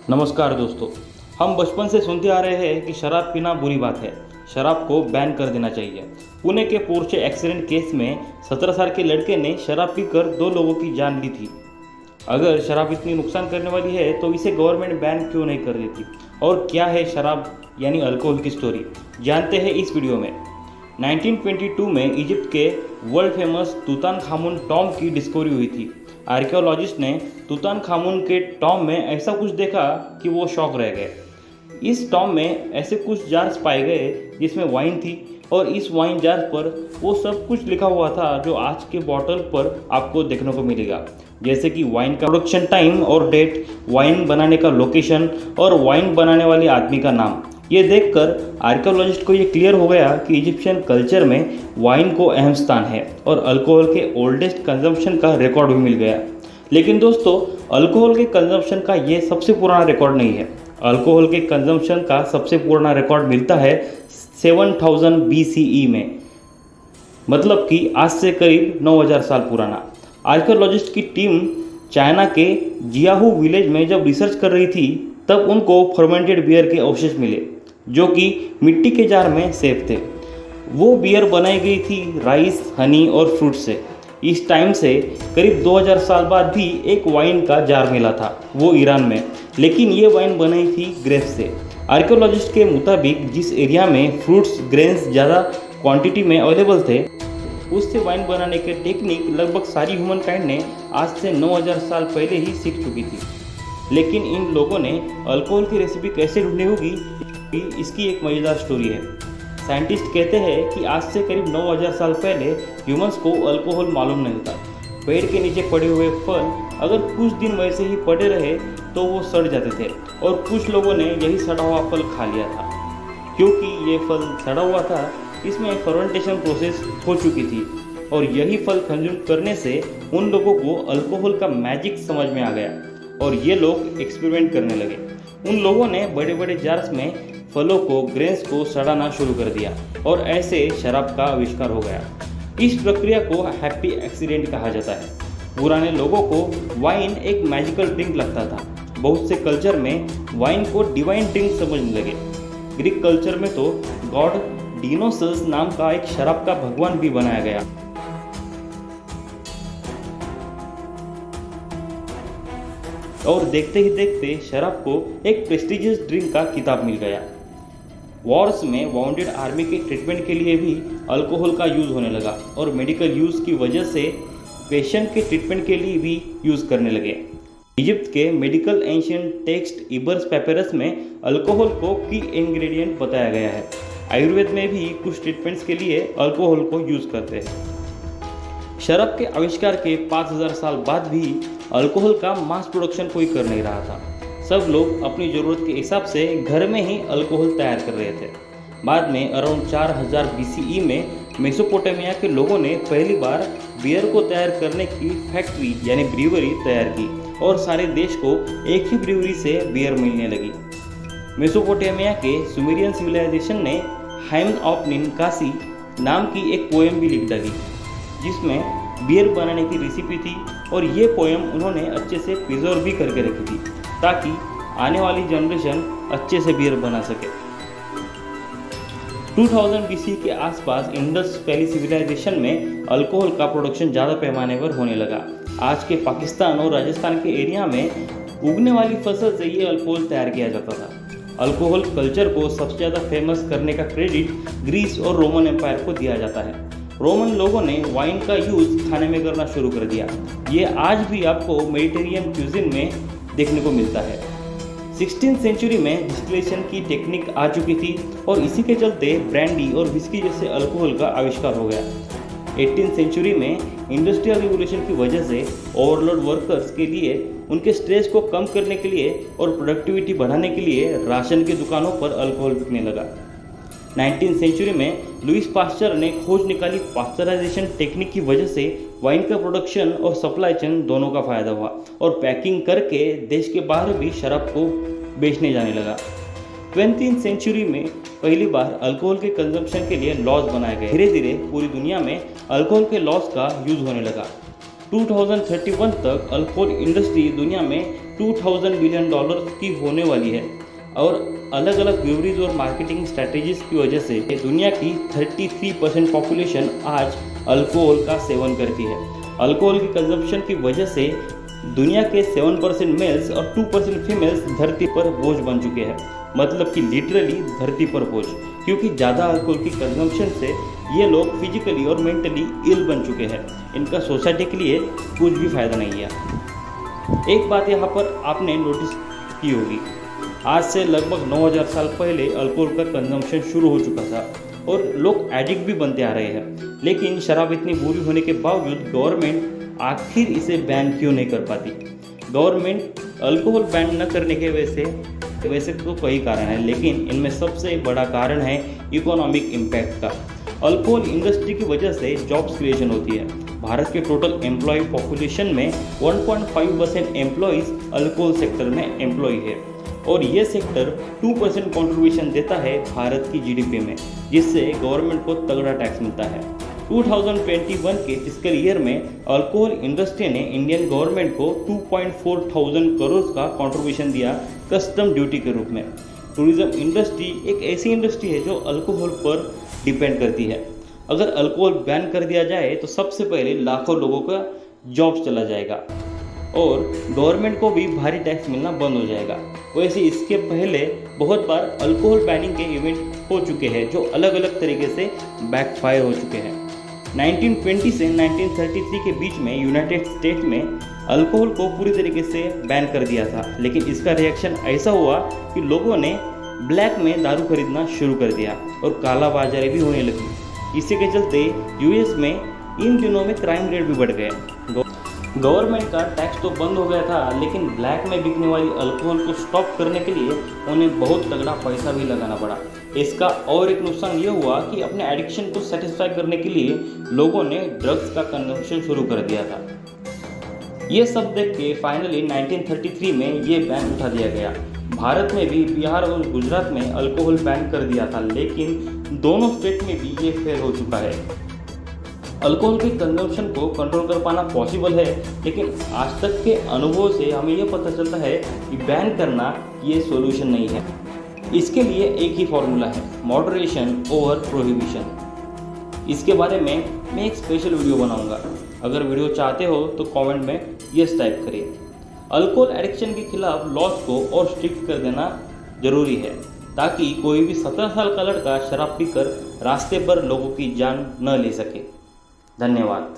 नमस्कार दोस्तों। हम बचपन से सुनते आ रहे हैं कि शराब पीना बुरी बात है, शराब को बैन कर देना चाहिए। पुणे के पोर्शे एक्सीडेंट केस में 17 साल के लड़के ने शराब पीकर 2 लोगों की जान ली थी। अगर शराब इतनी नुकसान करने वाली है तो इसे गवर्नमेंट बैन क्यों नहीं कर देती? और क्या है शराब यानी अल्कोहल की स्टोरी, जानते हैं इस वीडियो में। 1922 में इजिप्ट के वर्ल्ड फेमस तूतानखामुन टॉम की डिस्कवरी हुई थी। आर्कियोलॉजिस्ट ने तूतानखामुन के टॉम में ऐसा कुछ देखा कि वो शॉक रह गए। इस टॉम में ऐसे कुछ जार्स पाए गए जिसमें वाइन थी, और इस वाइन जार पर वो सब कुछ लिखा हुआ था जो आज के बॉटल पर आपको देखने को मिलेगा, जैसे कि वाइन का प्रोडक्शन टाइम और डेट, वाइन बनाने का लोकेशन और वाइन बनाने वाले आदमी का नाम। ये देखकर आर्कियोलॉजिस्ट को ये क्लियर हो गया कि इजिप्शियन कल्चर में वाइन को अहम स्थान है और अल्कोहल के ओल्डेस्ट कंजम्पशन का रिकॉर्ड भी मिल गया। लेकिन दोस्तों, अल्कोहल के कंजम्पशन का ये सबसे पुराना रिकॉर्ड नहीं है। अल्कोहल के कंजम्पशन का सबसे पुराना रिकॉर्ड मिलता है 7000 BCE में, मतलब कि आज से करीब 9000 साल पुराना। आर्कियोलॉजिस्ट की टीम चाइना के जियाहू विलेज में जब रिसर्च कर रही थी तब उनको फर्मेंटेड बियर के अवशेष मिले जो कि मिट्टी के जार में सेफ थे। वो बियर बनाई गई थी राइस, हनी और फ्रूट से। इस टाइम से करीब 2000 साल बाद भी एक वाइन का जार मिला था, वो ईरान में, लेकिन ये वाइन बनाई थी ग्रेप्स से। आर्कियोलॉजिस्ट के मुताबिक जिस एरिया में फ्रूट्स ग्रेन्स ज़्यादा क्वांटिटी में अवेलेबल थे, उससे वाइन बनाने के टेक्निक लगभग सारी ह्यूमन काइंड ने आज से 9000 साल पहले ही सीख चुकी थी। लेकिन इन लोगों ने अल्कोहल की रेसिपी कैसे ढूंढी होगी, इसकी एक मज़ेदार स्टोरी है। साइंटिस्ट कहते हैं कि आज से करीब 9000 साल पहले ह्यूमंस को अल्कोहल मालूम नहीं था। पेड़ के नीचे पड़े हुए फल अगर कुछ दिन वैसे ही पड़े रहे तो वो सड़ जाते थे, और कुछ लोगों ने यही सड़ा हुआ फल खा लिया था। क्योंकि ये फल सड़ा हुआ था, इसमें फर्मेंटेशन प्रोसेस हो चुकी थी, और यही फल कंज्यूम करने से उन लोगों को अल्कोहल का मैजिक समझ में आ गया और ये लोग एक्सपेरिमेंट करने लगे। उन लोगों ने बड़े बड़े जार्स में फलों को, ग्रेन्स को सड़ाना शुरू कर दिया और ऐसे शराब का आविष्कार हो गया। इस प्रक्रिया को हैप्पी एक्सीडेंट कहा जाता है। पुराने लोगों को वाइन एक मैजिकल ड्रिंक लगता था। बहुत से कल्चर में वाइन को डिवाइन ड्रिंक समझने लगे। ग्रीक कल्चर में तो गॉड डियोनिसस नाम का एक शराब का भगवान भी बनाया गया। और देखते ही देखते शराब को एक प्रेस्टिजियस ड्रिंक का खिताब मिल गया। वॉर्स में वाउंडेड आर्मी के ट्रीटमेंट के लिए भी अल्कोहल का यूज़ होने लगा, और मेडिकल यूज़ की वजह से पेशेंट के ट्रीटमेंट के लिए भी यूज़ करने लगे। इजिप्ट के मेडिकल एंशिएंट टेक्स्ट इबर्स पेपरस में अल्कोहल को की इंग्रेडिएंट बताया गया है। आयुर्वेद में भी कुछ ट्रीटमेंट्स के लिए अल्कोहल को यूज़ करते हैं। शराब के आविष्कार के 5000 साल बाद भी अल्कोहल का मास प्रोडक्शन कोई कर नहीं रहा था। सब लोग अपनी ज़रूरत के हिसाब से घर में ही अल्कोहल तैयार कर रहे थे। बाद में अराउंड 4000 BCE में मेसोपोटामिया के लोगों ने पहली बार बियर को तैयार करने की फैक्ट्री यानी ब्रीवरी तैयार की, और सारे देश को एक ही ब्रीवरी से बियर मिलने लगी। मेसोपोटामिया के सुमेरियन सिविलाइजेशन ने हाइम्न ऑफ निनकासी नाम की एक पोएम भी लिख डाली जिसमें बियर बनाने की रेसिपी थी, और ये पोएम उन्होंने अच्छे से प्रिजर्व भी करके रखी थी ताकि आने वाली जनरेशन अच्छे से बियर बना सके। 2000 BC के आसपास इंडस वैली सिविलाइजेशन में अल्कोहल का प्रोडक्शन ज़्यादा पैमाने पर होने लगा। आज के पाकिस्तान और राजस्थान के एरिया में उगने वाली फसल से ये अल्कोहल तैयार किया जाता था। अल्कोहल कल्चर को सबसे ज़्यादा फेमस करने का क्रेडिट ग्रीस और रोमन एम्पायर को दिया जाता है। रोमन लोगों ने वाइन का यूज़ खाने में करना शुरू कर दिया। ये आज भी आपको मेडिटेरियन क्यूजिन में देखने को मिलता है। 16th सेंचुरी में डिस्टिलेशन की टेक्निक आ चुकी थी, और इसी के चलते ब्रांडी और विस्की जैसे अल्कोहल का आविष्कार हो गया। 18th सेंचुरी में इंडस्ट्रियल रिवोल्यूशन की वजह से ओवरलोड वर्कर्स के लिए उनके स्ट्रेस को कम करने के लिए और प्रोडक्टिविटी बढ़ाने के लिए राशन की दुकानों पर अल्कोहल बिकने लगा। 19th सेंचुरी में लुइस पास्चर ने खोज निकाली पास्चराइजेशन टेक्निक की वजह से वाइन का प्रोडक्शन और सप्लाई चेन दोनों का फायदा हुआ, और पैकिंग करके देश के बाहर भी शराब को बेचने जाने लगा। 20th सेंचुरी में पहली बार अल्कोहल के कंजम्पशन के लिए लॉज बनाए गए। धीरे धीरे पूरी दुनिया में अल्कोहल के लॉज का यूज़ होने लगा। 2031 तक अल्कोहल इंडस्ट्री दुनिया में $2000 बिलियन की होने वाली है और अलग अलग ब्यूरीज और मार्केटिंग स्ट्रैटेजीज की वजह से दुनिया की 33% पॉपुलेशन आज अल्कोहल का सेवन करती है। अल्कोहल की कंजम्पशन की वजह से दुनिया के 7% मेल्स और 2% फीमेल्स धरती पर बोझ बन चुके हैं, मतलब कि लिटरली धरती पर बोझ, क्योंकि ज़्यादा अल्कोहल की कंजम्पशन से ये लोग फिजिकली और मेंटली इल बन चुके हैं। इनका सोसाइटी के लिए कुछ भी फ़ायदा नहीं है। एक बात यहाँ पर आपने नोटिस की होगी, आज से लगभग 9000 साल पहले अल्कोहल का कंजम्पशन शुरू हो चुका था और लोग एडिक्ट भी बनते आ रहे हैं, लेकिन शराब इतनी बुरी होने के बावजूद गवर्नमेंट आखिर इसे बैन क्यों नहीं कर पाती। गवर्नमेंट अल्कोहल बैन न करने के वैसे तो कई कारण हैं, लेकिन इनमें सबसे बड़ा कारण है इकोनॉमिक इम्पैक्ट का। अल्कोहल इंडस्ट्री की वजह से जॉब्स क्रिएशन होती है। भारत के टोटल एम्प्लॉय पॉपुलेशन में 1.5% एम्प्लॉयज़ अल्कोहल सेक्टर में एम्प्लॉय है और ये सेक्टर 2% कंट्रीब्यूशन देता है भारत की जीडीपी में, जिससे गवर्नमेंट को तगड़ा टैक्स मिलता है। 2021 के फिस्कल ईयर में अल्कोहल इंडस्ट्री ने इंडियन गवर्नमेंट को 2,400 करोड़ का कंट्रीब्यूशन दिया कस्टम ड्यूटी के रूप में। टूरिज्म इंडस्ट्री एक ऐसी इंडस्ट्री है जो अल्कोहल पर डिपेंड करती है। अगर अल्कोहल बैन कर दिया जाए तो सबसे पहले लाखों लोगों का जॉब चला जाएगा और गवर्नमेंट को भी भारी टैक्स मिलना बंद हो जाएगा। वैसे इसके पहले बहुत बार अल्कोहल बैनिंग के इवेंट हो चुके हैं जो अलग अलग तरीके से बैकफायर हो चुके हैं। 1920 से 1933 के बीच में यूनाइटेड स्टेट्स में अल्कोहल को पूरी तरीके से बैन कर दिया था, लेकिन इसका रिएक्शन ऐसा हुआ कि लोगों ने ब्लैक में दारू खरीदना शुरू कर दिया और काला बाजारी भी होने लगी। इसी के चलते यूएस में इन दिनों में क्राइम रेट भी बढ़ गए। गवर्नमेंट का टैक्स तो बंद हो गया था, लेकिन ब्लैक में बिकने वाली अल्कोहल को स्टॉप करने के लिए उन्हें बहुत तगड़ा पैसा भी लगाना पड़ा। इसका और एक नुकसान ये हुआ कि अपने एडिक्शन को सेटिस्फाई करने के लिए लोगों ने ड्रग्स का कंजम्पशन शुरू कर दिया था। ये सब देख के फाइनली 1933 में ये बैन उठा दिया गया। भारत में भी बिहार और गुजरात में अल्कोहल बैन कर दिया था, लेकिन दोनों स्टेट में भी ये फेल हो चुका है। अल्कोहल के कंजम्पशन को कंट्रोल कर पाना पॉसिबल है, लेकिन आज तक के अनुभव से हमें यह पता चलता है कि बैन करना ये सॉल्यूशन नहीं है। इसके लिए एक ही फॉर्मूला है, मॉडरेशन ओवर प्रोहिबिशन। इसके बारे में मैं एक स्पेशल वीडियो बनाऊंगा। अगर वीडियो चाहते हो तो कमेंट में यस टाइप करिए। अल्कोहल एडिक्शन के खिलाफ लॉज को और स्ट्रिक्ट कर देना जरूरी है, ताकि कोई भी 17 साल का लड़का शराब पीकर रास्ते पर लोगों की जान न ले सके। धन्यवाद।